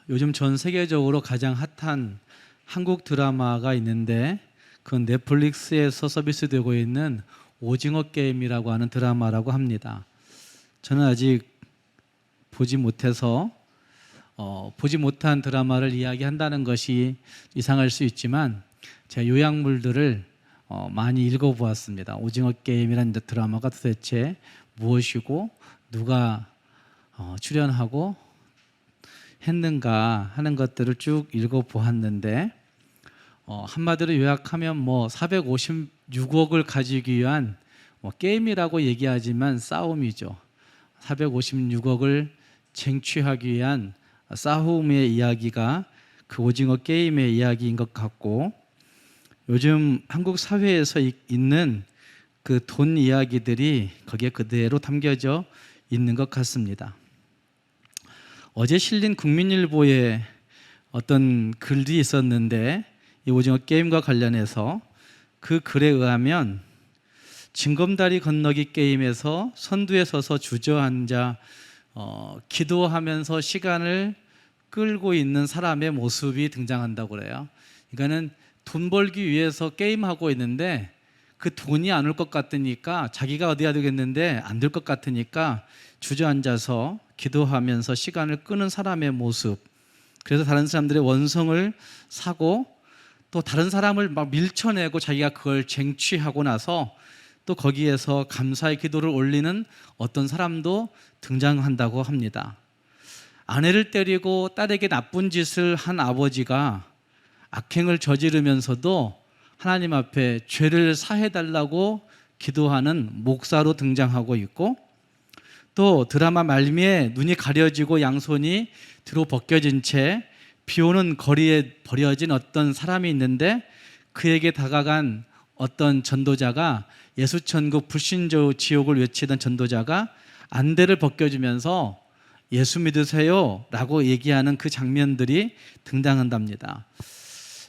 요즘 전 세계적으로 가장 핫한 한국 드라마가 있는데 그건 넷플릭스에서 서비스되고 있는 오징어 게임이라고 하는 드라마라고 합니다. 저는 아직 보지 못해서 보지 못한 드라마를 이야기한다는 것이 이상할 수 있지만 제가 요약물들을 많이 읽어보았습니다. 오징어 게임이라는 드라마가 도대체 무엇이고 누가 출연하고 했는가 하는 것들을 쭉 읽어보았는데 한마디로 요약하면 456억을 가지기 위한 게임이라고 얘기하지만 싸움이죠. 456억을 쟁취하기 위한 싸움의 이야기가 그 오징어 게임의 이야기인 것 같고, 요즘 한국 사회에서 있는 그 돈 이야기들이 거기에 그대로 담겨져 있는 것 같습니다. 어제 실린 국민일보에 어떤 글이 있었는데 이 오징어 게임과 관련해서 그 글에 의하면 징검다리 건너기 게임에서 선두에 서서 주저앉아 기도하면서 시간을 끌고 있는 사람의 모습이 등장한다고 그래요. 그러니까는 돈 벌기 위해서 게임하고 있는데 그 돈이 안 올 것 같으니까 자기가 어디 해야 되겠는데 안 될 것 같으니까 주저앉아서 기도하면서 시간을 끄는 사람의 모습, 그래서 다른 사람들의 원성을 사고 또 다른 사람을 막 밀쳐내고 자기가 그걸 쟁취하고 나서 또 거기에서 감사의 기도를 올리는 어떤 사람도 등장한다고 합니다. 아내를 때리고 딸에게 나쁜 짓을 한 아버지가 악행을 저지르면서도 하나님 앞에 죄를 사해달라고 기도하는 목사로 등장하고 있고, 또 드라마 말미에 눈이 가려지고 양손이 뒤로 벗겨진 채 비오는 거리에 버려진 어떤 사람이 있는데 그에게 다가간 어떤 전도자가, 예수천국 불신조 지옥을 외치던 전도자가 안대를 벗겨주면서 예수 믿으세요 라고 얘기하는 그 장면들이 등장한답니다.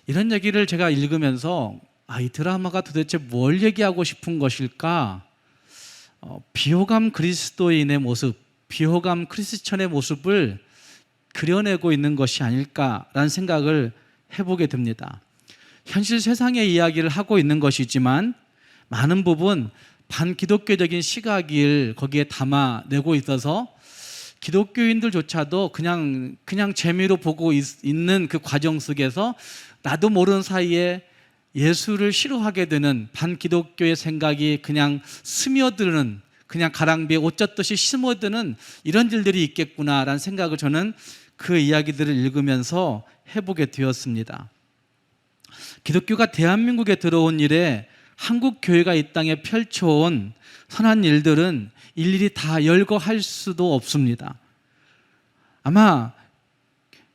이런 얘기를 제가 읽으면서 이 드라마가 도대체 뭘 얘기하고 싶은 것일까? 비호감 그리스도인의 모습, 비호감 크리스천의 모습을 그려내고 있는 것이 아닐까라는 생각을 해보게 됩니다. 현실 세상의 이야기를 하고 있는 것이지만 많은 부분 반기독교적인 시각을 거기에 담아내고 있어서 기독교인들조차도 그냥 재미로 보고 있는 그 과정 속에서 나도 모르는 사이에 예수를 싫어하게 되는 반기독교의 생각이 그냥 스며드는, 그냥 가랑비에 옷 젖듯이 스며드는 이런 일들이 있겠구나라는 생각을 저는 그 이야기들을 읽으면서 해보게 되었습니다. 기독교가 대한민국에 들어온 이래 한국 교회가 이 땅에 펼쳐온 선한 일들은 일일이 다 열거할 수도 없습니다. 아마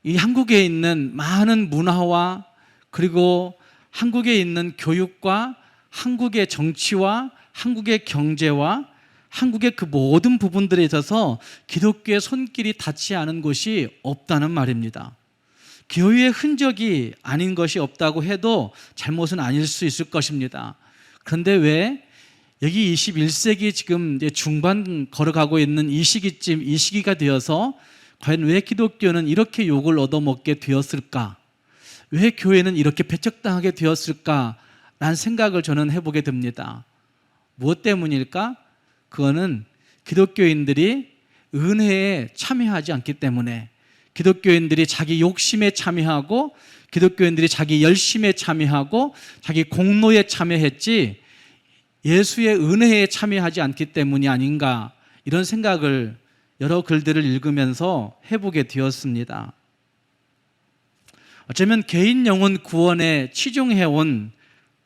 이 한국에 있는 많은 문화와 그리고 한국에 있는 교육과 한국의 정치와 한국의 경제와 한국의 그 모든 부분들에 있어서 기독교의 손길이 닿지 않은 곳이 없다는 말입니다. 교회의 흔적이 아닌 것이 없다고 해도 잘못은 아닐 수 있을 것입니다. 그런데 왜 여기 21세기 지금 이제 중반 걸어가고 있는 이 시기가 되어서 과연 왜 기독교는 이렇게 욕을 얻어먹게 되었을까? 왜 교회는 이렇게 배척당하게 되었을까라는 생각을 저는 해보게 됩니다. 무엇 때문일까? 그거는 기독교인들이 은혜에 참여하지 않기 때문에, 기독교인들이 자기 욕심에 참여하고 기독교인들이 자기 열심에 참여하고 자기 공로에 참여했지 예수의 은혜에 참여하지 않기 때문이 아닌가, 이런 생각을 여러 글들을 읽으면서 해보게 되었습니다. 어쩌면 개인 영혼 구원에 치중해온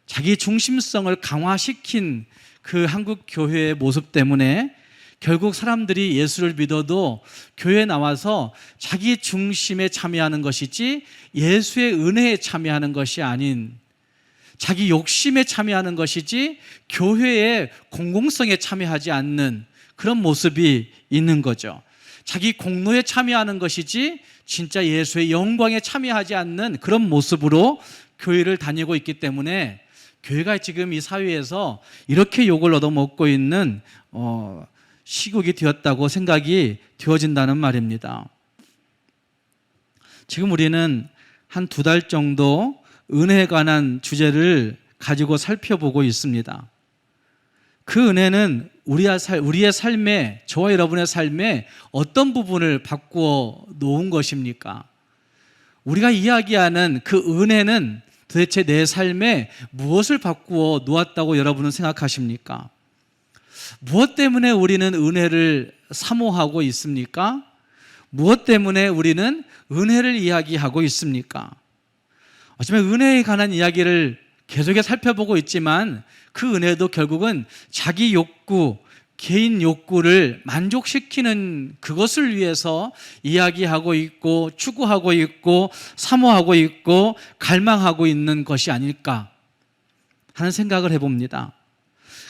자기 중심성을 강화시킨 그 한국 교회의 모습 때문에 결국 사람들이 예수를 믿어도 교회에 나와서 자기 중심에 참여하는 것이지 예수의 은혜에 참여하는 것이 아닌, 자기 욕심에 참여하는 것이지 교회의 공공성에 참여하지 않는 그런 모습이 있는 거죠. 자기 공로에 참여하는 것이지 진짜 예수의 영광에 참여하지 않는 그런 모습으로 교회를 다니고 있기 때문에 교회가 지금 이 사회에서 이렇게 욕을 얻어먹고 있는 시국이 되었다고 생각이 되어진다는 말입니다. 지금 우리는 한 2달 정도 은혜에 관한 주제를 가지고 살펴보고 있습니다. 그 은혜는 우리의 삶에, 저와 여러분의 삶에 어떤 부분을 바꾸어 놓은 것입니까? 우리가 이야기하는 그 은혜는 도대체 내 삶에 무엇을 바꾸어 놓았다고 여러분은 생각하십니까? 무엇 때문에 우리는 은혜를 사모하고 있습니까? 무엇 때문에 우리는 은혜를 이야기하고 있습니까? 어쩌면 은혜에 관한 이야기를 계속해서 살펴보고 있지만 그 은혜도 결국은 자기 욕구, 개인 욕구를 만족시키는 그것을 위해서 이야기하고 있고 추구하고 있고 사모하고 있고 갈망하고 있는 것이 아닐까 하는 생각을 해봅니다.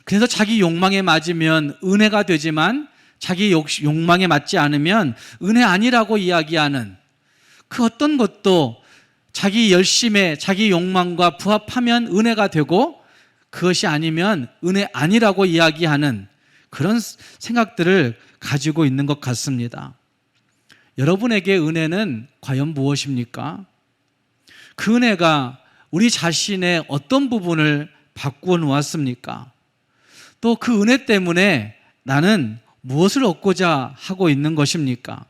그래서 자기 욕망에 맞으면 은혜가 되지만 자기 욕망에 맞지 않으면 은혜 아니라고 이야기하는 그 어떤 것도 자기 열심에 자기 욕망과 부합하면 은혜가 되고 그것이 아니면 은혜 아니라고 이야기하는 그런 생각들을 가지고 있는 것 같습니다. 여러분에게 은혜는 과연 무엇입니까? 그 은혜가 우리 자신의 어떤 부분을 바꾸어 놓았습니까? 또 그 은혜 때문에 나는 무엇을 얻고자 하고 있는 것입니까?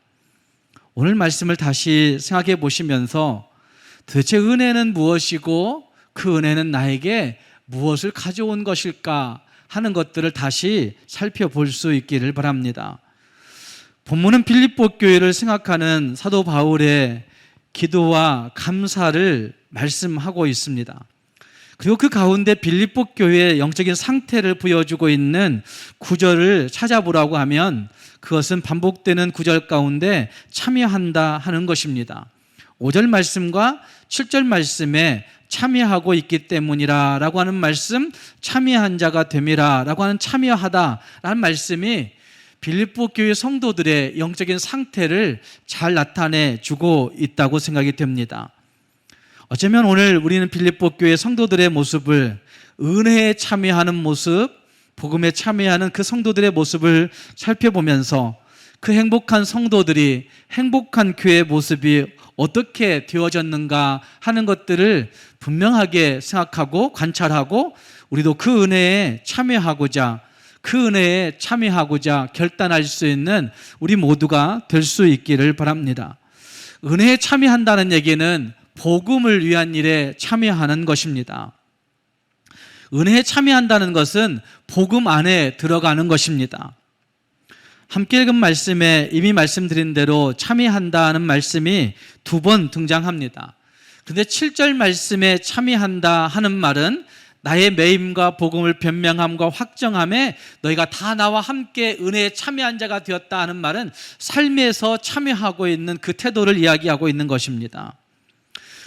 오늘 말씀을 다시 생각해 보시면서 도대체 은혜는 무엇이고 그 은혜는 나에게 무엇을 가져온 것일까 하는 것들을 다시 살펴볼 수 있기를 바랍니다. 본문은 빌립보 교회를 생각하는 사도 바울의 기도와 감사를 말씀하고 있습니다. 그리고 그 가운데 빌립보 교회의 영적인 상태를 보여주고 있는 구절을 찾아보라고 하면 그것은 반복되는 구절 가운데 참여한다 하는 것입니다. 5절 말씀과 7절 말씀에 참여하고 있기 때문이라 라고 하는 말씀, 참여한 자가 됨이라 라고 하는 참여하다 라는 말씀이 빌립보 교회 성도들의 영적인 상태를 잘 나타내 주고 있다고 생각이 됩니다. 어쩌면 오늘 우리는 빌립보 교회 성도들의 모습을 은혜에 참여하는 모습, 복음에 참여하는 그 성도들의 모습을 살펴보면서 그 행복한 성도들이 행복한 교회의 모습이 어떻게 되어졌는가 하는 것들을 분명하게 생각하고 관찰하고 우리도 그 은혜에 참여하고자 결단할 수 있는 우리 모두가 될 수 있기를 바랍니다. 은혜에 참여한다는 얘기는 복음을 위한 일에 참여하는 것입니다. 은혜에 참여한다는 것은 복음 안에 들어가는 것입니다. 함께 읽은 말씀에 이미 말씀드린 대로 참여한다는 말씀이 2번 등장합니다. 그런데 7절 말씀에 참여한다 하는 말은 나의 매임과 복음을 변명함과 확정함에 너희가 다 나와 함께 은혜에 참여한 자가 되었다 하는 말은 삶에서 참여하고 있는 그 태도를 이야기하고 있는 것입니다.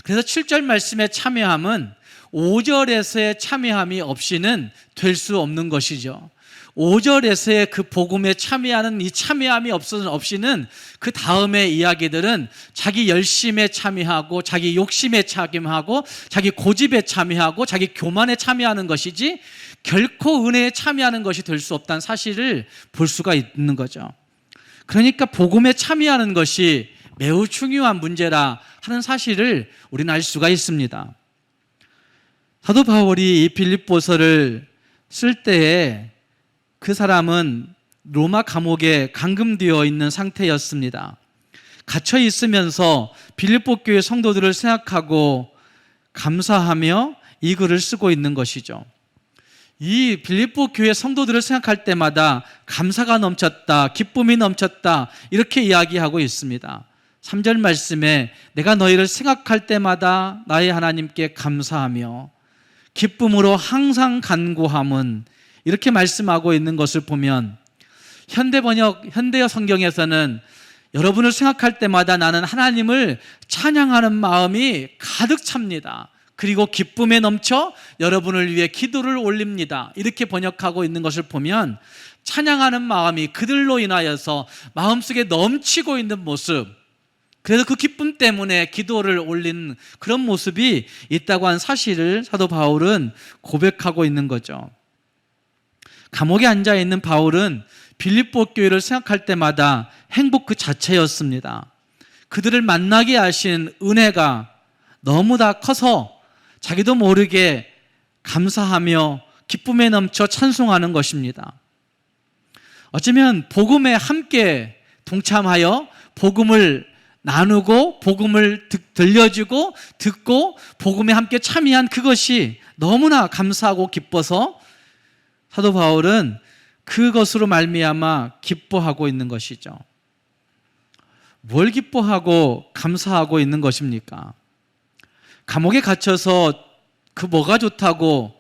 그래서 7절 말씀에 참여함은 5절에서의 참여함이 없이는 될 수 없는 것이죠. 5절에서의 그 복음에 참여하는 이 참여함이 없이는 그 다음의 이야기들은 자기 열심에 참여하고 자기 욕심에 참여하고 자기 고집에 참여하고 자기 교만에 참여하는 것이지 결코 은혜에 참여하는 것이 될 수 없다는 사실을 볼 수가 있는 거죠. 그러니까 복음에 참여하는 것이 매우 중요한 문제라 하는 사실을 우리는 알 수가 있습니다. 사도 바울이 이 빌립보서를 쓸 때에 그 사람은 로마 감옥에 감금되어 있는 상태였습니다. 갇혀 있으면서 빌립보 교회 성도들을 생각하고 감사하며 이 글을 쓰고 있는 것이죠. 이 빌립보 교회 성도들을 생각할 때마다 감사가 넘쳤다, 기쁨이 넘쳤다 이렇게 이야기하고 있습니다. 3절 말씀에 내가 너희를 생각할 때마다 나의 하나님께 감사하며 기쁨으로 항상 간구함은 이렇게 말씀하고 있는 것을 보면 현대어 성경에서는 여러분을 생각할 때마다 나는 하나님을 찬양하는 마음이 가득 찹니다. 그리고 기쁨에 넘쳐 여러분을 위해 기도를 올립니다. 이렇게 번역하고 있는 것을 보면 찬양하는 마음이 그들로 인하여서 마음속에 넘치고 있는 모습, 그래서 그 기쁨 때문에 기도를 올린 그런 모습이 있다고 한 사실을 사도 바울은 고백하고 있는 거죠. 감옥에 앉아 있는 바울은 빌립보 교회를 생각할 때마다 행복 그 자체였습니다. 그들을 만나게 하신 은혜가 너무나 커서 자기도 모르게 감사하며 기쁨에 넘쳐 찬송하는 것입니다. 어쩌면 복음에 함께 동참하여 복음을 나누고 복음을 들려주고 듣고 복음에 함께 참여한 그것이 너무나 감사하고 기뻐서 사도 바울은 그것으로 말미암아 기뻐하고 있는 것이죠. 뭘 기뻐하고 감사하고 있는 것입니까? 감옥에 갇혀서 그 뭐가 좋다고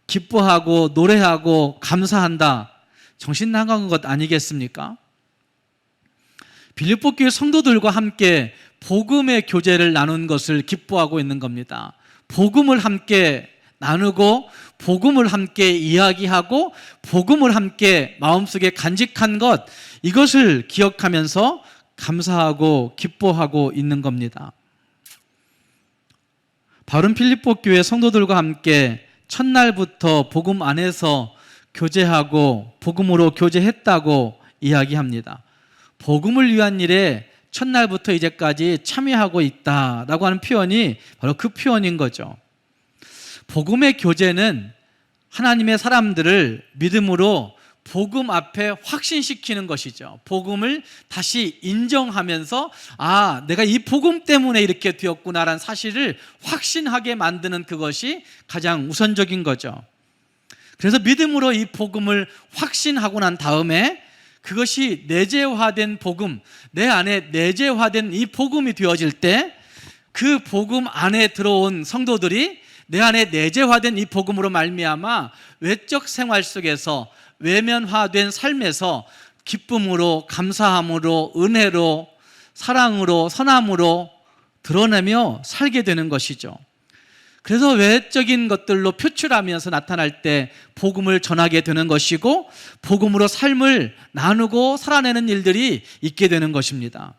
기뻐하고 노래하고 감사한다, 정신 나간 것 아니겠습니까? 빌립보 교회 성도들과 함께 복음의 교제를 나눈 것을 기뻐하고 있는 겁니다. 복음을 함께 나누고 복음을 함께 이야기하고 복음을 함께 마음속에 간직한 것, 이것을 기억하면서 감사하고 기뻐하고 있는 겁니다. 바울은 빌립보 교회 성도들과 함께 첫날부터 복음 안에서 교제하고 복음으로 교제했다고 이야기합니다. 복음을 위한 일에 첫날부터 이제까지 참여하고 있다라고 하는 표현이 바로 그 표현인 거죠. 복음의 교제는 하나님의 사람들을 믿음으로 복음 앞에 확신시키는 것이죠. 복음을 다시 인정하면서 내가 이 복음 때문에 이렇게 되었구나라는 사실을 확신하게 만드는 그것이 가장 우선적인 거죠. 그래서 믿음으로 이 복음을 확신하고 난 다음에 그것이 내재화된 복음, 내 안에 내재화된 이 복음이 되어질 때 그 복음 안에 들어온 성도들이 내 안에 내재화된 이 복음으로 말미암아 외적 생활 속에서 외면화된 삶에서 기쁨으로, 감사함으로, 은혜로, 사랑으로, 선함으로 드러내며 살게 되는 것이죠. 그래서 외적인 것들로 표출하면서 나타날 때 복음을 전하게 되는 것이고 복음으로 삶을 나누고 살아내는 일들이 있게 되는 것입니다.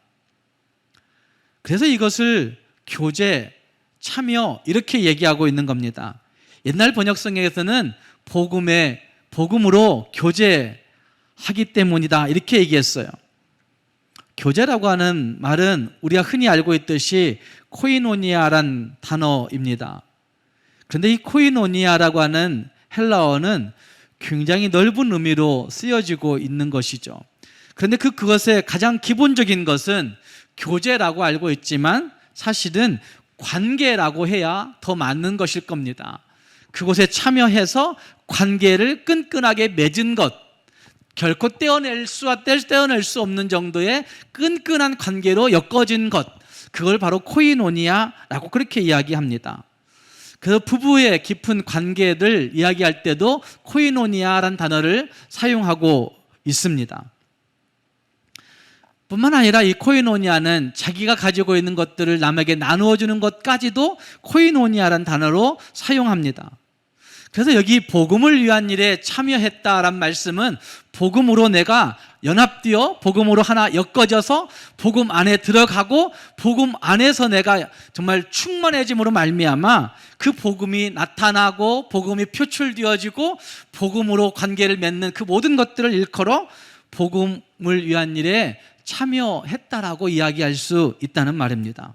그래서 이것을 교제, 참여 이렇게 얘기하고 있는 겁니다. 옛날 번역성에서는 복음으로 교제하기 때문이다 이렇게 얘기했어요. 교제라고 하는 말은 우리가 흔히 알고 있듯이 코이노니아란 단어입니다. 그런데 이 코이노니아라고 하는 헬라어는 굉장히 넓은 의미로 쓰여지고 있는 것이죠. 그런데 그것의 가장 기본적인 것은 교제라고 알고 있지만 사실은 관계라고 해야 더 맞는 것일 겁니다. 그곳에 참여해서 관계를 끈끈하게 맺은 것, 결코 떼어낼 수 없는 정도의 끈끈한 관계로 엮어진 것, 그걸 바로 코이노니아라고 그렇게 이야기합니다. 그래서 부부의 깊은 관계를 이야기할 때도 코이노니아라는 단어를 사용하고 있습니다. 뿐만 아니라 이 코이노니아는 자기가 가지고 있는 것들을 남에게 나누어 주는 것까지도 코이노니아라는 단어로 사용합니다. 그래서 여기 복음을 위한 일에 참여했다라는 말씀은 복음으로 내가 연합되어 복음으로 하나 엮어져서 복음 안에 들어가고 복음 안에서 내가 정말 충만해짐으로 말미암아 그 복음이 나타나고 복음이 표출되어지고 복음으로 관계를 맺는 그 모든 것들을 일컬어 복음을 위한 일에 참여했다라고 이야기할 수 있다는 말입니다.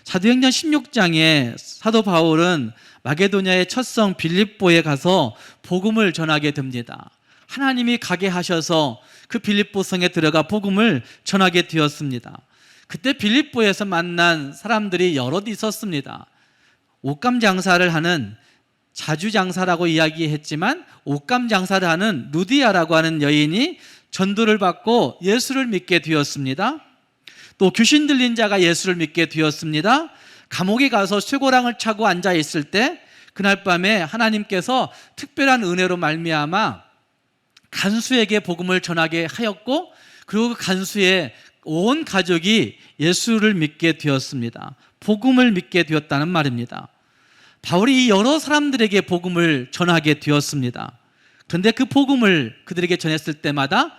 사도행전 16장에 사도 바울은 마게도냐의 첫성 빌립보에 가서 복음을 전하게 됩니다. 하나님이 가게 하셔서 그 빌립보 성에 들어가 복음을 전하게 되었습니다. 그때 빌립보에서 만난 사람들이 여럿 있었습니다. 옷감 장사를 하는 자주 장사라고 이야기했지만 옷감 장사를 하는 루디아라고 하는 여인이 전도를 받고 예수를 믿게 되었습니다. 또 귀신 들린 자가 예수를 믿게 되었습니다. 감옥에 가서 쇠고랑을 차고 앉아 있을 때 그날 밤에 하나님께서 특별한 은혜로 말미암아 간수에게 복음을 전하게 하였고 그리고 그 간수의 온 가족이 예수를 믿게 되었습니다. 복음을 믿게 되었다는 말입니다. 바울이 이 여러 사람들에게 복음을 전하게 되었습니다. 그런데 그 복음을 그들에게 전했을 때마다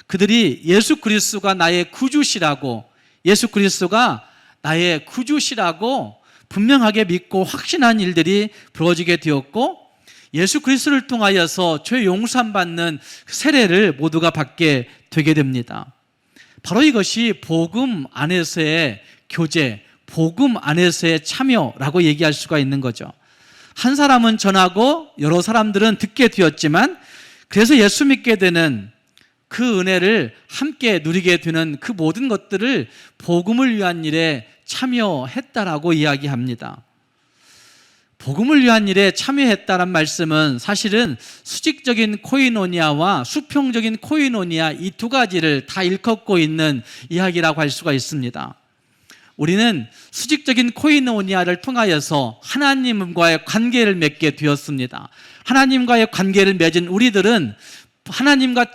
그들이 예수 그리스도가 나의 구주시라고, 예수 그리스도가 나의 구주시라고 분명하게 믿고 확신한 일들이 벌어지게 되었고 예수 그리스도를 통하여서 죄 용서함 받는 세례를 모두가 받게 되게 됩니다. 바로 이것이 복음 안에서의 교제, 복음 안에서의 참여라고 얘기할 수가 있는 거죠. 한 사람은 전하고 여러 사람들은 듣게 되었지만, 그래서 예수 믿게 되는 그 은혜를 함께 누리게 되는 그 모든 것들을 복음을 위한 일에 참여했다라고 이야기합니다. 복음을 위한 일에 참여했다는 말씀은 사실은 수직적인 코이노니아와 수평적인 코이노니아, 이 두 가지를 다 일컫고 있는 이야기라고 할 수가 있습니다. 우리는 수직적인 코이노니아를 통하여서 하나님과의 관계를 맺게 되었습니다. 하나님과의 관계를 맺은 우리들은 하나님과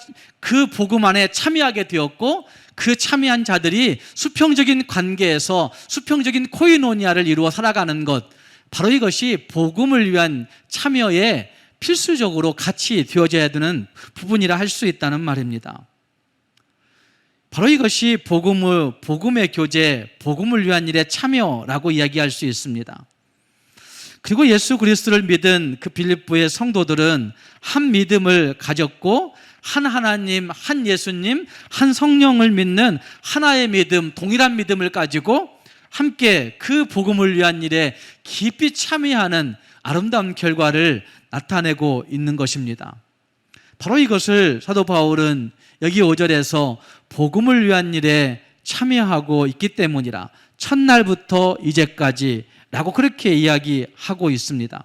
그 복음 안에 참여하게 되었고, 그 참여한 자들이 수평적인 관계에서 수평적인 코이노니아를 이루어 살아가는 것, 바로 이것이 복음을 위한 참여에 필수적으로 같이 되어져야 되는 부분이라 할 수 있다는 말입니다. 바로 이것이 복음의 교제, 복음을 위한 일에 참여라고 이야기할 수 있습니다. 그리고 예수 그리스도를 믿은 그 빌립보의 성도들은 한 믿음을 가졌고, 한 하나님, 한 예수님, 한 성령을 믿는 하나의 믿음, 동일한 믿음을 가지고 함께 그 복음을 위한 일에 깊이 참여하는 아름다운 결과를 나타내고 있는 것입니다. 바로 이것을 사도 바울은 여기 5절에서 복음을 위한 일에 참여하고 있기 때문이라, 첫날부터 이제까지 라고 그렇게 이야기하고 있습니다.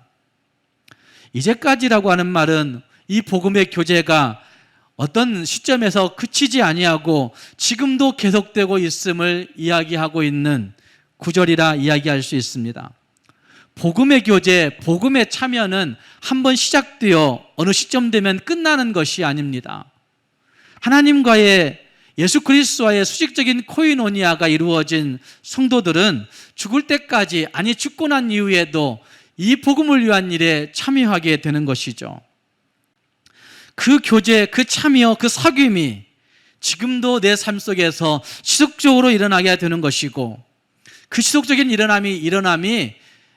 이제까지라고 하는 말은 이 복음의 교제가 어떤 시점에서 그치지 아니하고 지금도 계속되고 있음을 이야기하고 있는 구절이라 이야기할 수 있습니다. 복음의 교제, 복음의 참여는 한번 시작되어 어느 시점 되면 끝나는 것이 아닙니다. 하나님과의, 예수 그리스도와의 수직적인 코이노니아가 이루어진 성도들은 죽을 때까지, 아니 죽고 난 이후에도 이 복음을 위한 일에 참여하게 되는 것이죠. 그 교제, 그 참여, 그 사귐이 지금도 내 삶 속에서 지속적으로 일어나게 되는 것이고, 그 지속적인 일어남이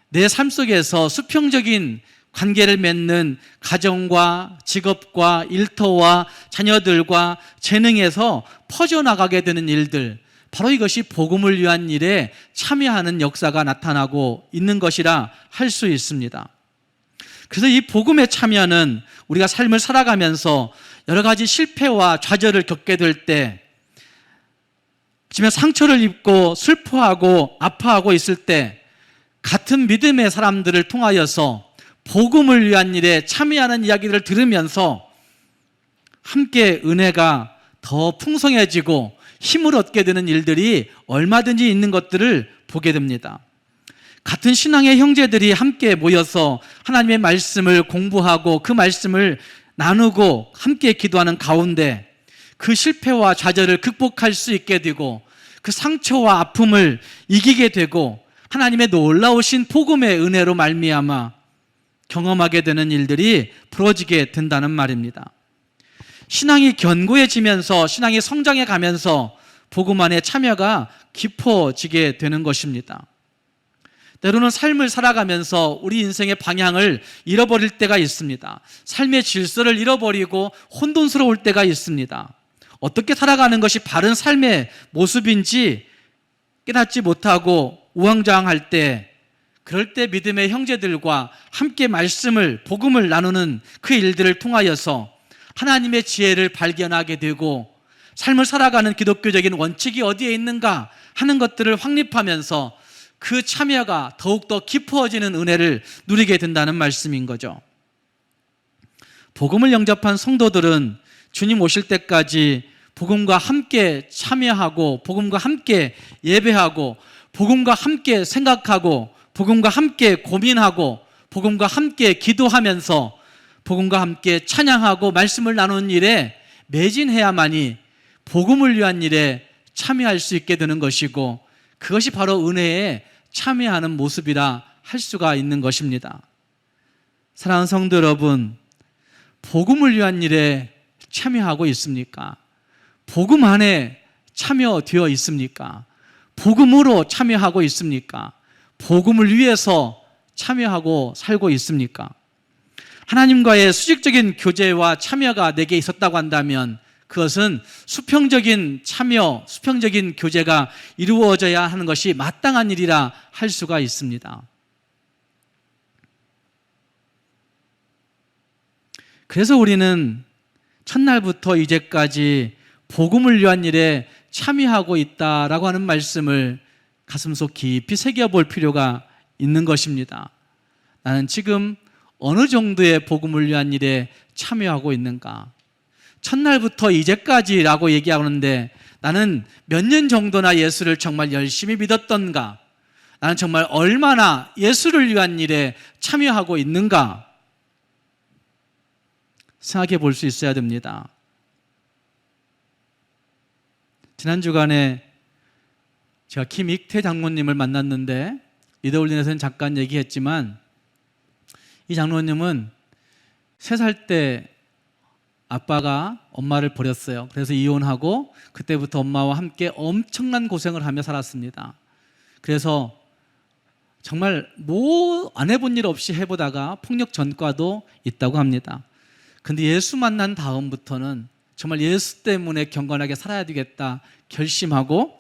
내 삶 속에서 수평적인 관계를 맺는 가정과 직업과 일터와 자녀들과 재능에서 퍼져나가게 되는 일들, 바로 이것이 복음을 위한 일에 참여하는 역사가 나타나고 있는 것이라 할 수 있습니다. 그래서 이 복음의 참여는 우리가 삶을 살아가면서 여러 가지 실패와 좌절을 겪게 될 때, 지금 상처를 입고 슬퍼하고 아파하고 있을 때, 같은 믿음의 사람들을 통하여서 복음을 위한 일에 참여하는 이야기들을 들으면서 함께 은혜가 더 풍성해지고 힘을 얻게 되는 일들이 얼마든지 있는 것들을 보게 됩니다. 같은 신앙의 형제들이 함께 모여서 하나님의 말씀을 공부하고 그 말씀을 나누고 함께 기도하는 가운데 그 실패와 좌절을 극복할 수 있게 되고, 그 상처와 아픔을 이기게 되고, 하나님의 놀라우신 복음의 은혜로 말미암아 경험하게 되는 일들이 벌어지게 된다는 말입니다. 신앙이 견고해지면서, 신앙이 성장해 가면서 복음 안에 참여가 깊어지게 되는 것입니다. 때로는 삶을 살아가면서 우리 인생의 방향을 잃어버릴 때가 있습니다. 삶의 질서를 잃어버리고 혼돈스러울 때가 있습니다. 어떻게 살아가는 것이 바른 삶의 모습인지 깨닫지 못하고 우왕좌왕할 때, 그럴 때 믿음의 형제들과 함께 말씀을, 복음을 나누는 그 일들을 통하여서 하나님의 지혜를 발견하게 되고, 삶을 살아가는 기독교적인 원칙이 어디에 있는가 하는 것들을 확립하면서 그 참여가 더욱더 깊어지는 은혜를 누리게 된다는 말씀인 거죠. 복음을 영접한 성도들은 주님 오실 때까지 복음과 함께 참여하고, 복음과 함께 예배하고, 복음과 함께 생각하고, 복음과 함께 고민하고, 복음과 함께 기도하면서 복음과 함께 찬양하고 말씀을 나누는 일에 매진해야만이 복음을 위한 일에 참여할 수 있게 되는 것이고, 그것이 바로 은혜에 참여하는 모습이라 할 수가 있는 것입니다. 사랑하는 성도 여러분, 복음을 위한 일에 참여하고 있습니까? 복음 안에 참여되어 있습니까? 복음으로 참여하고 있습니까? 복음을 위해서 참여하고 살고 있습니까? 하나님과의 수직적인 교제와 참여가 내게 있었다고 한다면 그것은 수평적인 참여, 수평적인 교제가 이루어져야 하는 것이 마땅한 일이라 할 수가 있습니다. 그래서 우리는 첫날부터 이제까지 복음을 위한 일에 참여하고 있다라고 하는 말씀을 가슴속 깊이 새겨볼 필요가 있는 것입니다. 나는 지금 어느 정도의 복음을 위한 일에 참여하고 있는가? 첫날부터 이제까지라고 얘기하는데 나는 몇 년 정도나 예수를 정말 열심히 믿었던가? 나는 정말 얼마나 예수를 위한 일에 참여하고 있는가? 생각해 볼 수 있어야 됩니다. 지난 주간에 제가 김익태 장로님을 만났는데 리더올린에서는 잠깐 얘기했지만 이 장로님은 3살 때 아빠가 엄마를 버렸어요. 그래서 이혼하고 그때부터 엄마와 함께 엄청난 고생을 하며 살았습니다. 그래서 정말 안 해본 일 없이 해보다가 폭력 전과도 있다고 합니다. 근데 예수 만난 다음부터는 정말 예수 때문에 경건하게 살아야 되겠다 결심하고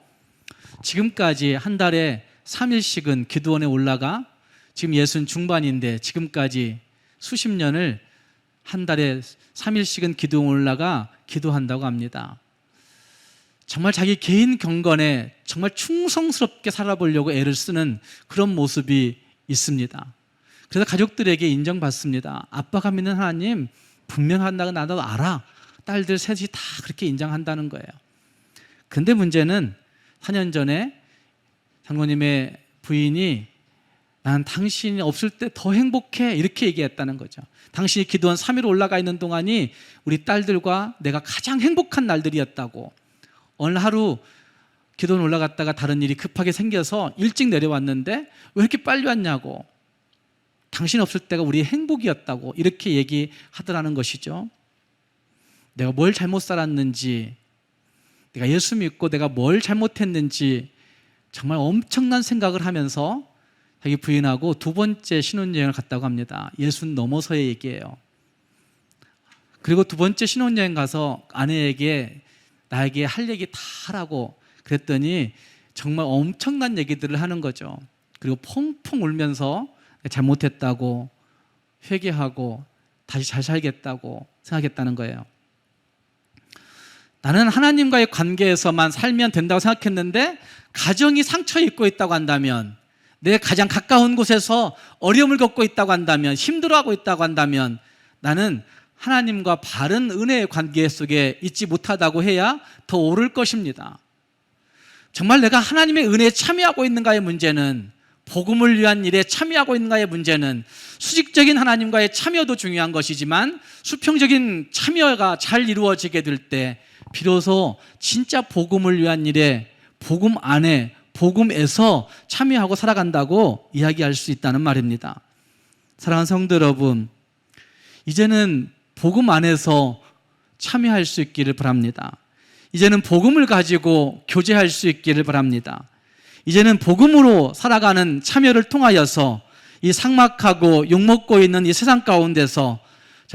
지금까지 한 달에 3일씩은 기도원에 올라가 지금 60 중반인데 지금까지 수십 년을 한 달에 3일씩은 기도원에 올라가 기도한다고 합니다. 정말 자기 개인 경건에 정말 충성스럽게 살아보려고 애를 쓰는 그런 모습이 있습니다. 그래서 가족들에게 인정받습니다. 아빠가 믿는 하나님 분명한다고 나도 알아. 딸들 셋이 다 그렇게 인정한다는 거예요. 근데 문제는 4년 전에 장로님의 부인이 난 당신이 없을 때 더 행복해 이렇게 얘기했다는 거죠. 당신이 기도원 3일 올라가 있는 동안이 우리 딸들과 내가 가장 행복한 날들이었다고. 어느 하루 기도원 올라갔다가 다른 일이 급하게 생겨서 일찍 내려왔는데 왜 이렇게 빨리 왔냐고. 당신 없을 때가 우리의 행복이었다고 이렇게 얘기하더라는 것이죠. 내가 뭘 잘못 살았는지, 내가 예수 믿고 내가 뭘 잘못했는지 정말 엄청난 생각을 하면서 자기 부인하고 2번째 신혼여행을 갔다고 합니다. 60 넘어서의 얘기예요. 그리고 2번째 신혼여행 가서 아내에게 나에게 할 얘기 다 하라고 그랬더니 정말 엄청난 얘기들을 하는 거죠. 그리고 펑펑 울면서 잘못했다고 회개하고 다시 잘 살겠다고 생각했다는 거예요. 나는 하나님과의 관계에서만 살면 된다고 생각했는데 가정이 상처 입고 있다고 한다면, 내 가장 가까운 곳에서 어려움을 겪고 있다고 한다면, 힘들어하고 있다고 한다면 나는 하나님과 바른 은혜의 관계 속에 있지 못하다고 해야 더 옳을 것입니다. 정말 내가 하나님의 은혜에 참여하고 있는가의 문제는, 복음을 위한 일에 참여하고 있는가의 문제는 수직적인 하나님과의 참여도 중요한 것이지만 수평적인 참여가 잘 이루어지게 될 때 비로소 진짜 복음을 위한 일에 복음 안에, 복음에서 참여하고 살아간다고 이야기할 수 있다는 말입니다. 사랑하는 성도 여러분, 이제는 복음 안에서 참여할 수 있기를 바랍니다. 이제는 복음을 가지고 교제할 수 있기를 바랍니다. 이제는 복음으로 살아가는 참여를 통하여서 이 삭막하고 욕먹고 있는 이 세상 가운데서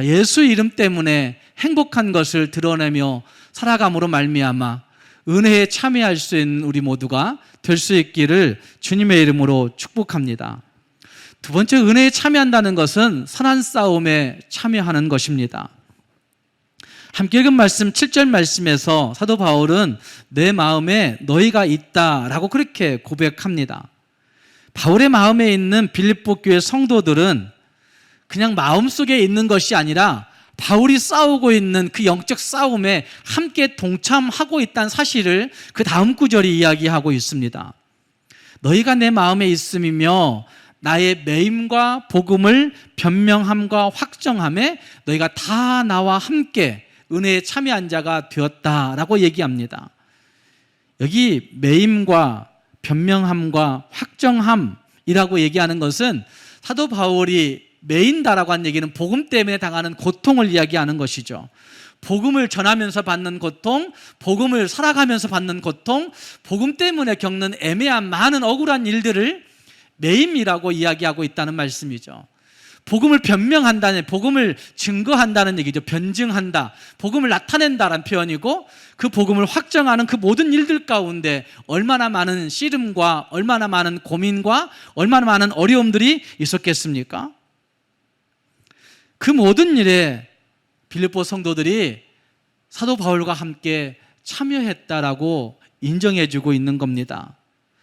예수 이름 때문에 행복한 것을 드러내며 살아감으로 말미암아 은혜에 참여할 수 있는 우리 모두가 될 수 있기를 주님의 이름으로 축복합니다. 2번째, 은혜에 참여한다는 것은 선한 싸움에 참여하는 것입니다. 함께 읽은 말씀 7절 말씀에서 사도 바울은 내 마음에 너희가 있다라고 그렇게 고백합니다. 바울의 마음에 있는 빌립보 교회 성도들은 그냥 마음속에 있는 것이 아니라 바울이 싸우고 있는 그 영적 싸움에 함께 동참하고 있다는 사실을 그 다음 구절이 이야기하고 있습니다. 너희가 내 마음에 있음이며 나의 매임과 복음을 변명함과 확정함에 너희가 다 나와 함께 은혜에 참여한 자가 되었다라고 얘기합니다. 여기 매임과 변명함과 확정함이라고 얘기하는 것은 사도 바울이 매인다라고 하는 얘기는 복음 때문에 당하는 고통을 이야기하는 것이죠. 복음을 전하면서 받는 고통, 복음을 살아가면서 받는 고통, 복음 때문에 겪는 애매한 많은 억울한 일들을 매임이라고 이야기하고 있다는 말씀이죠. 복음을 변명한다는, 복음을 증거한다는 얘기죠. 변증한다, 복음을 나타낸다라는 표현이고, 그 복음을 확정하는 그 모든 일들 가운데 얼마나 많은 씨름과 얼마나 많은 고민과 얼마나 많은 어려움들이 있었겠습니까? 그 모든 일에 빌립보 성도들이 사도 바울과 함께 참여했다라고 인정해주고 있는 겁니다.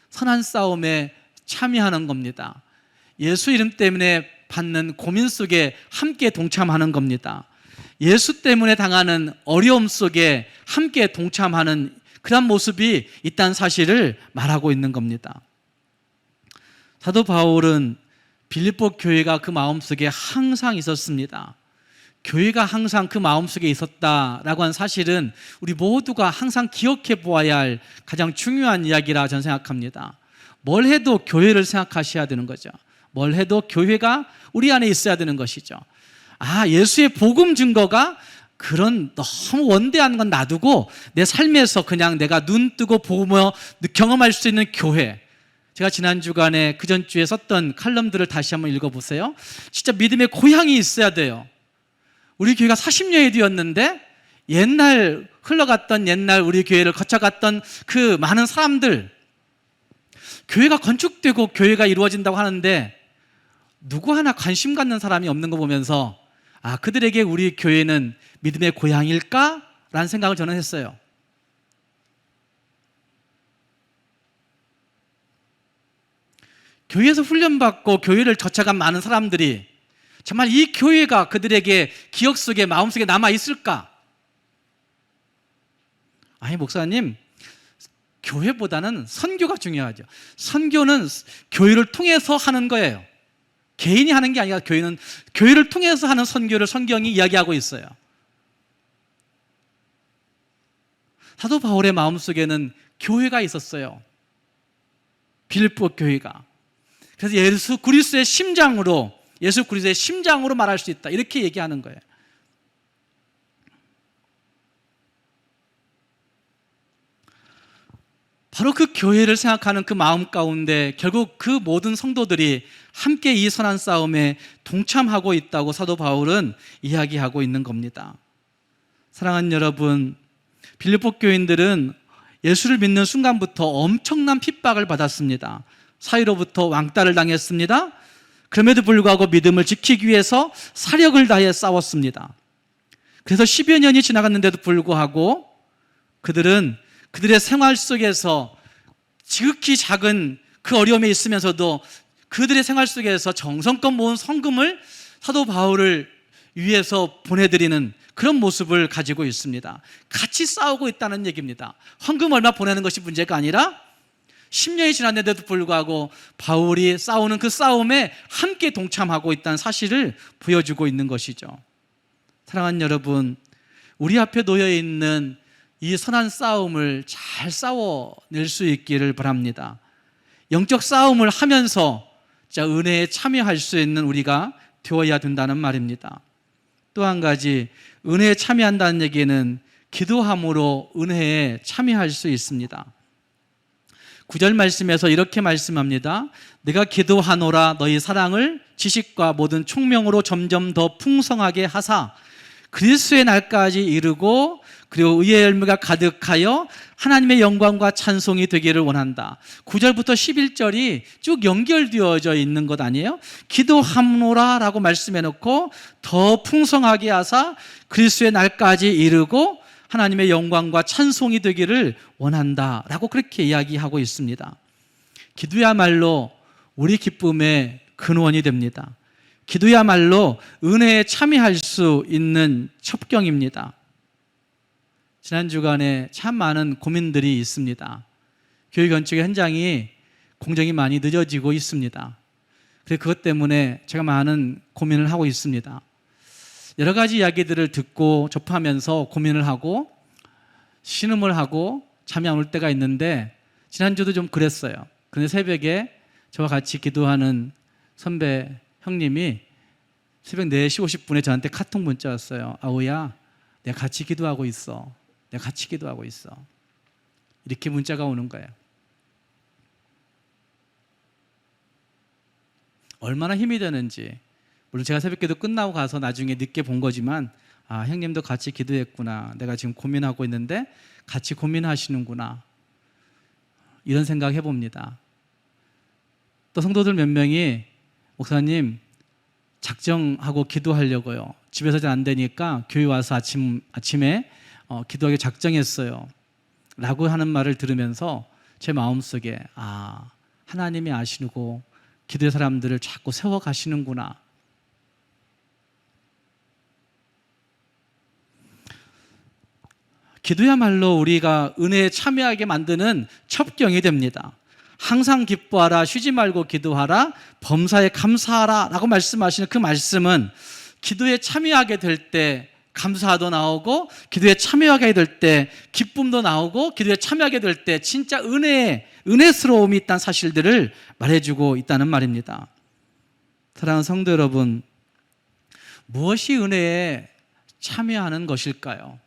선한 싸움에 참여하는 겁니다. 예수 이름 때문에 받는 고민 속에 함께 동참하는 겁니다. 예수 때문에 당하는 어려움 속에 함께 동참하는 그런 모습이 있다는 사실을 말하고 있는 겁니다. 사도 바울은 빌립보 교회가 그 마음속에 항상 있었습니다. 교회가 항상 그 마음속에 있었다라고 하는 사실은 우리 모두가 항상 기억해 보아야 할 가장 중요한 이야기라 저는 생각합니다. 뭘 해도 교회를 생각하셔야 되는 거죠. 뭘 해도 교회가 우리 안에 있어야 되는 것이죠. 예수의 복음 증거가 그런 너무 원대한 건 놔두고 내 삶에서 그냥 내가 눈 뜨고 보며 경험할 수 있는 교회. 제가 지난 주간에 그 전주에 썼던 칼럼들을 다시 한번 읽어보세요. 진짜 믿음의 고향이 있어야 돼요. 우리 교회가 40년이 되었는데 옛날 흘러갔던 옛날 우리 교회를 거쳐갔던 그 많은 사람들, 교회가 건축되고 교회가 이루어진다고 하는데 누구 하나 관심 갖는 사람이 없는 거 보면서 그들에게 우리 교회는 믿음의 고향일까? 라는 생각을 저는 했어요. 교회에서 훈련받고 교회를 거쳐간 많은 사람들이 정말 이 교회가 그들에게 기억 속에 마음속에 남아있을까? 목사님, 교회보다는 선교가 중요하죠. 선교는 교회를 통해서 하는 거예요. 개인이 하는 게 아니라 교회는 교회를 통해서 하는 선교를 성경이 이야기하고 있어요. 사도 바울의 마음속에는 교회가 있었어요. 빌립보 교회가. 그래서 예수 그리스도의 심장으로 말할 수 있다, 이렇게 얘기하는 거예요. 바로 그 교회를 생각하는 그 마음 가운데 결국 그 모든 성도들이 함께 이 선한 싸움에 동참하고 있다고 사도 바울은 이야기하고 있는 겁니다. 사랑하는 여러분, 빌립보 교인들은 예수를 믿는 순간부터 엄청난 핍박을 받았습니다. 사위로부터 왕따를 당했습니다. 그럼에도 불구하고 믿음을 지키기 위해서 사력을 다해 싸웠습니다. 그래서 10여 년이 지나갔는데도 불구하고 그들의 생활 속에서 지극히 작은 그 어려움에 있으면서도 그들의 생활 속에서 정성껏 모은 성금을 사도 바울을 위해서 보내드리는 그런 모습을 가지고 있습니다. 같이 싸우고 있다는 얘기입니다. 헌금 얼마 보내는 것이 문제가 아니라 10년이 지났는데도 불구하고 바울이 싸우는 그 싸움에 함께 동참하고 있다는 사실을 보여주고 있는 것이죠. 사랑하는 여러분, 우리 앞에 놓여 있는 이 선한 싸움을 잘 싸워낼 수 있기를 바랍니다. 영적 싸움을 하면서 은혜에 참여할 수 있는 우리가 되어야 된다는 말입니다. 또 한 가지, 은혜에 참여한다는 얘기는 기도함으로 은혜에 참여할 수 있습니다. 9절 말씀에서 이렇게 말씀합니다. 내가 기도하노라 너희 사랑을 지식과 모든 총명으로 점점 더 풍성하게 하사 그리스도의 날까지 이르고 그리고 의의 열매가 가득하여 하나님의 영광과 찬송이 되기를 원한다. 9절부터 11절이 쭉 연결되어져 있는 것 아니에요? 기도하노라 라고 말씀해 놓고 더 풍성하게 하사 그리스도의 날까지 이르고 하나님의 영광과 찬송이 되기를 원한다 라고 그렇게 이야기하고 있습니다. 기도야말로 우리 기쁨의 근원이 됩니다. 기도야말로 은혜에 참여할 수 있는 첩경입니다. 지난 주간에 참 많은 고민들이 있습니다. 교회 건축의 현장이 공정이 많이 늦어지고 있습니다. 그래서 그것 때문에 제가 많은 고민을 하고 있습니다. 여러 가지 이야기들을 듣고 접하면서 고민을 하고 신음을 하고 잠이 안 올 때가 있는데 지난주도 좀 그랬어요. 그런데 새벽에 저와 같이 기도하는 선배 형님이 새벽 4시 50분에 저한테 카톡 문자 왔어요. 아우야, 내가 같이 기도하고 있어. 내가 같이 기도하고 있어. 이렇게 문자가 오는 거예요. 얼마나 힘이 되는지, 물론 제가 새벽기도 끝나고 가서 나중에 늦게 본 거지만 아, 형님도 같이 기도했구나. 내가 지금 고민하고 있는데 같이 고민하시는구나. 이런 생각 해봅니다. 또 성도들 몇 명이 목사님 작정하고 기도하려고요. 집에서 잘 안 되니까 교회 와서 아침에 기도하기 작정했어요. 라고 하는 말을 들으면서 제 마음속에 아, 하나님이 아시고 기도의 사람들을 자꾸 세워가시는구나. 기도야말로 우리가 은혜에 참여하게 만드는 첩경이 됩니다. 항상 기뻐하라, 쉬지 말고 기도하라, 범사에 감사하라 라고 말씀하시는 그 말씀은 기도에 참여하게 될 때 감사도 나오고, 기도에 참여하게 될 때 기쁨도 나오고, 기도에 참여하게 될 때 진짜 은혜스러움이 있다는 사실들을 말해주고 있다는 말입니다. 사랑하는 성도 여러분, 무엇이 은혜에 참여하는 것일까요?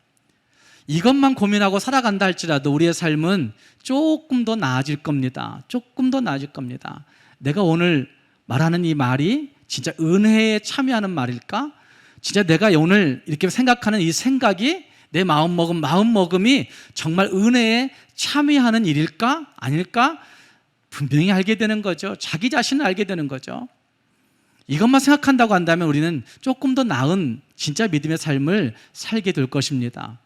이것만 고민하고 살아간다 할지라도 우리의 삶은 조금 더 나아질 겁니다. 조금 더 나아질 겁니다. 내가 오늘 말하는 이 말이 진짜 은혜에 참여하는 말일까? 진짜 내가 오늘 이렇게 생각하는 이 생각이 내 마음먹음이 정말 은혜에 참여하는 일일까? 아닐까? 분명히 알게 되는 거죠. 자기 자신을 알게 되는 거죠. 이것만 생각한다고 한다면 우리는 조금 더 나은 진짜 믿음의 삶을 살게 될 것입니다.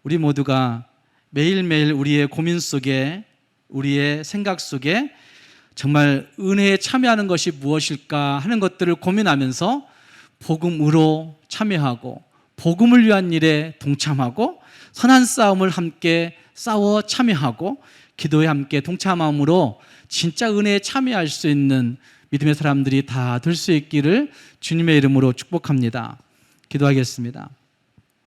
우리 모두가 매일매일 우리의 고민 속에, 우리의 생각 속에 정말 은혜에 참여하는 것이 무엇일까 하는 것들을 고민하면서 복음으로 참여하고, 복음을 위한 일에 동참하고, 선한 싸움을 함께 싸워 참여하고, 기도에 함께 동참함으로 진짜 은혜에 참여할 수 있는 믿음의 사람들이 다 될 수 있기를 주님의 이름으로 축복합니다. 기도하겠습니다.